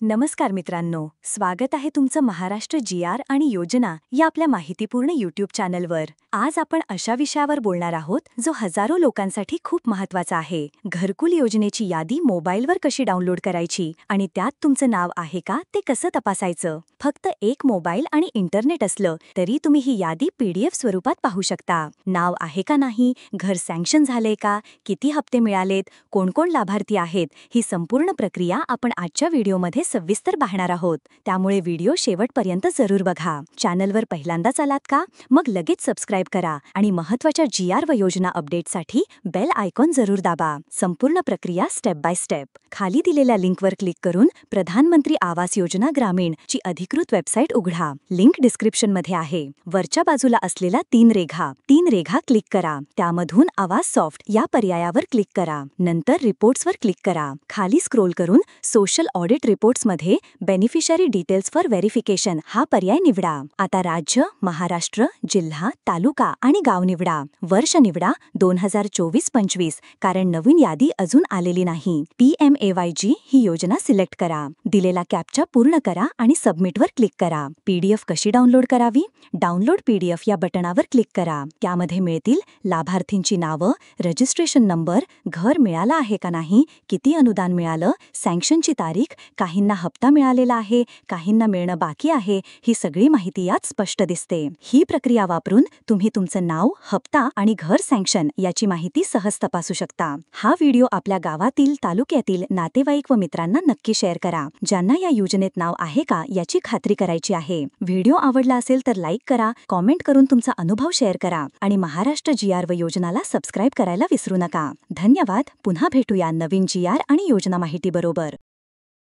नमस्कार मित्रांनो, स्वागत आहे तुमचं महाराष्ट्र जी.आर. आणि योजना या आपल्या माहितीपूर्ण यूट्यूब चॅनलवर. आज आपण अशा विषयावर बोलणार आहोत जो हजारो लोकांसाठी खूप महत्त्वाचा आहे. घरकुल योजनेची यादी मोबाईलवर कशी डाउनलोड करायची आणि त्यात तुमचं नाव आहे का ते कसं तपासायचं. फक्त एक मोबाईल आणि इंटरनेट असलं तरी तुम्ही ही यादी PDF स्वरूपात पाहू शकता. नाव आहे का नाही, घर सँक्शन झाले का, किती हप्ते मिळालेत, कोण लाभार्थी आहेत, ही संपूर्ण प्रक्रिया आपण आजच्या व्हिडिओमध्ये सविस्तर पाहणार आहोत. त्यामुळे व्हिडिओ शेवटपर्यंत जरूर बघा. चॅनलवर पहिल्यांदाच आलात का, मग लगेच सबस्क्राईब करा आणि महत्त्वाच्या जी.आर. व योजना अपडेटसाठी बेल आयकॉन जरूर दाबा. संपूर्ण प्रक्रिया स्टेप बाय स्टेप. खाली दिलेल्या लिंकवर क्लिक करून प्रधानमंत्री आवास योजना ग्रामीण ची अधिकृत वेबसाईट उघडा. लिंक डिस्क्रिप्शनमध्ये आहे. वरच्या बाजूला असलेला तीन रेघा क्लिक करा. त्यामधून आवाज सॉफ्ट या पर्यायावर क्लिक करा. नंतर रिपोर्ट्सवर क्लिक करा. खाली स्क्रोल करून सोशल ऑडिट रिपोर्ट्समध्ये बेनिफिशरी डिटेल्स फॉर व्हेरिफिकेशन हा पर्याय निवडा. आता राज्य, महाराष्ट्र, जिल्हा, तालुका आणि गाव निवडा. वर्ष निवडा 2024-25 कारण नवीन यादी अजून आलेली नाही. PMAYG ही योजना सिलेक्ट करा. दिलेला कॅप्चा पूर्ण करा आणि सबमिटवर क्लिक करा. PDF कशी डाउनलोड करावी? डाउनलोड PDF या बटणावर क्लिक करा. त्यामध्ये मिळतील लाभार्थींची नावं, रजिस्ट्रेशन नंबर, घर मिळाला आहे का नाही, किती अनुदान मिळालं, सँक्शनची तारीख, काहींना हप्ता मिळालेला आहे, काहींना मिळणं बाकी आहे, ही सगळी माहिती यात स्पष्ट दिसते. ही प्रक्रिया वापरून तुम्ही तुमचं नाव, हप्ता आणि घर सँक्शन याची माहिती सहज तपासू शकता. हा व्हिडिओ आपल्या गावातील, तालुक्यातील नातेवाईक व मित्रांना नक्की शेअर करा, ज्यांना या योजनेत नाव आहे का याची खात्री करायची आहे. व्हिडिओ आवडला असेल तर लाईक करा, कॉमेंट करून तुमचा अनुभव शेअर करा आणि महाराष्ट्र जी.आर. व योजनाला सबस्क्राईब करायला विसरू नका. धन्यवाद. पुन्हा भेटूया नवीन जी.आर. आणि योजना माहिती बरोबर.